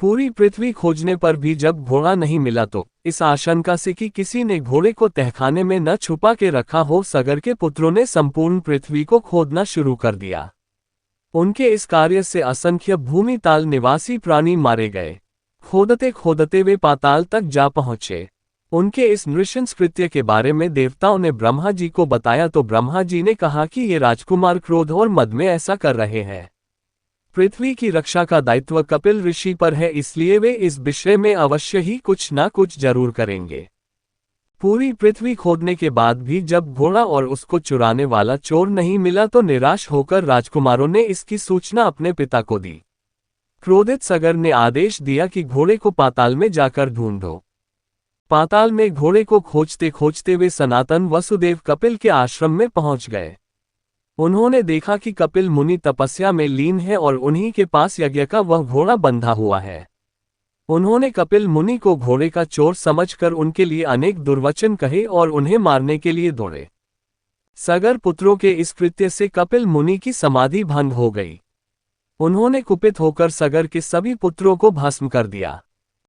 पूरी पृथ्वी खोजने पर भी जब घोड़ा नहीं मिला तो इस आशंका से कि किसी ने घोड़े को तहखाने में न छुपा के रखा हो, सगर के पुत्रों ने संपूर्ण पृथ्वी को खोदना शुरू कर दिया। उनके इस कार्य से असंख्य भूमिताल निवासी प्राणी मारे गए। खोदते खोदते वे पाताल तक जा पहुंचे। उनके इस नृशंस कृत्य के बारे में देवताओं ने ब्रह्मा जी को बताया तो ब्रह्मा जी ने कहा कि ये राजकुमार क्रोध और मद में ऐसा कर रहे हैं। पृथ्वी की रक्षा का दायित्व कपिल ऋषि पर है, इसलिए वे इस विषय में अवश्य ही कुछ ना कुछ जरूर करेंगे। पूरी पृथ्वी खोदने के बाद भी जब घोड़ा और उसको चुराने वाला चोर नहीं मिला तो निराश होकर राजकुमारों ने इसकी सूचना अपने पिता को दी। क्रोधित सगर ने आदेश दिया कि घोड़े को पाताल में जाकर ढूंढो। पाताल में घोड़े को खोजते खोजते वे सनातन वसुदेव कपिल के आश्रम में पहुंच गए। उन्होंने देखा कि कपिल मुनि तपस्या में लीन है और उन्हीं के पास यज्ञ का वह घोड़ा बंधा हुआ है। उन्होंने कपिल मुनि को घोड़े का चोर समझकर उनके लिए अनेक दुर्वचन कहे और उन्हें मारने के लिए दौड़े। सगर पुत्रों के इस कृत्य से कपिल मुनि की समाधि भंग हो गई। उन्होंने कुपित होकर सगर के सभी पुत्रों को भस्म कर दिया।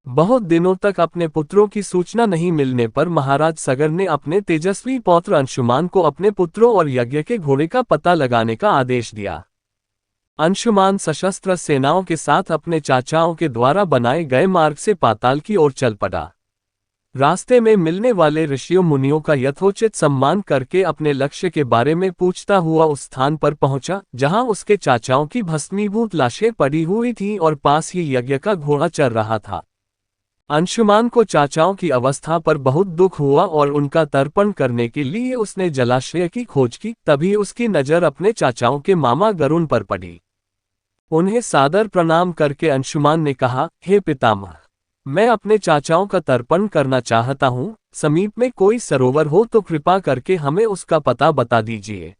बहुत दिनों तक अपने पुत्रों की सूचना नहीं मिलने पर महाराज सगर ने अपने तेजस्वी पौत्र अंशुमान को अपने पुत्रों और यज्ञ के घोड़े का पता लगाने का आदेश दिया। अंशुमान सशस्त्र सेनाओं के साथ अपने चाचाओं के द्वारा बनाए गए मार्ग से पाताल की ओर चल पड़ा। रास्ते में मिलने वाले ऋषियों मुनियों का यथोचित सम्मान करके अपने लक्ष्य के बारे में पूछता हुआ उस स्थान पर पहुंचा जहां उसके चाचाओं की भस्मीभूत लाशें पड़ी हुई थीं और पास ही यज्ञ का घोड़ा चल रहा था। अंशुमान को चाचाओं की अवस्था पर बहुत दुख हुआ और उनका तर्पण करने के लिए उसने जलाशय की खोज की। तभी उसकी नज़र अपने चाचाओं के मामा गरुण पर पड़ी। उन्हें सादर प्रणाम करके अंशुमान ने कहा, हे पितामह, मैं अपने चाचाओं का तर्पण करना चाहता हूँ। समीप में कोई सरोवर हो तो कृपा करके हमें उसका पता बता दीजिए।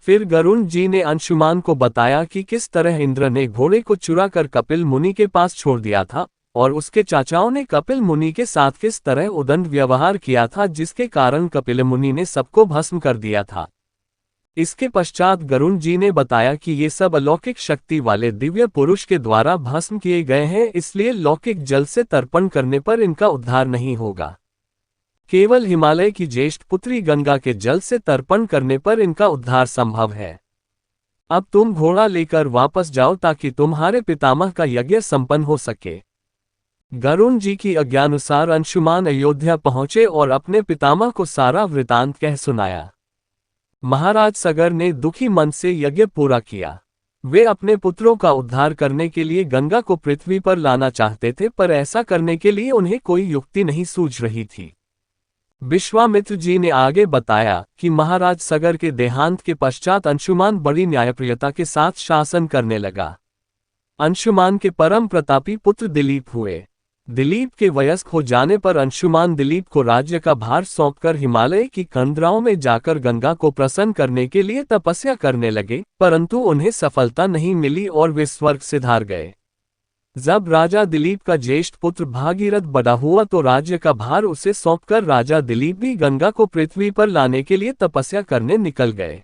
फिर गरुण जी ने अंशुमान को बताया कि किस तरह इंद्र ने घोड़े को चुरा कर कपिल मुनि के पास छोड़ दिया था और उसके चाचाओं ने कपिल मुनि के साथ किस तरह उदंड व्यवहार किया था, जिसके कारण कपिल मुनि ने सबको भस्म कर दिया था। इसके पश्चात गरुण जी ने बताया कि ये सब अलौकिक शक्ति वाले दिव्य पुरुष के द्वारा भस्म किए गए हैं, इसलिए लौकिक जल से तर्पण करने पर इनका उद्धार नहीं होगा। केवल हिमालय की ज्येष्ठ पुत्री गंगा के जल से तर्पण करने पर इनका उद्धार संभव है। अब तुम घोड़ा लेकर वापस जाओ ताकि तुम्हारे पितामह का यज्ञ संपन्न हो सके। गरुण जी की आज्ञानुसार अंशुमान अयोध्या पहुंचे और अपने पितामह को सारा वृतांत कह सुनाया। महाराज सगर ने दुखी मन से यज्ञ पूरा किया। वे अपने पुत्रों का उद्धार करने के लिए गंगा को पृथ्वी पर लाना चाहते थे, पर ऐसा करने के लिए उन्हें कोई युक्ति नहीं सूझ रही थी। विश्वामित्र जी ने आगे बताया कि महाराज सगर के देहांत के पश्चात अंशुमान बड़ी न्यायप्रियता के साथ शासन करने लगा। अंशुमान के परम प्रतापी पुत्र दिलीप हुए। दिलीप के वयस्क हो जाने पर अंशुमान दिलीप को राज्य का भार सौंपकर हिमालय की कंदराओं में जाकर गंगा को प्रसन्न करने के लिए तपस्या करने लगे, परंतु उन्हें सफलता नहीं मिली और वे स्वर्ग सिधार गए। जब राजा दिलीप का ज्येष्ठ पुत्र भागीरथ बड़ा हुआ तो राज्य का भार उसे सौंपकर राजा दिलीप भी गंगा को पृथ्वी पर लाने के लिए तपस्या करने निकल गए।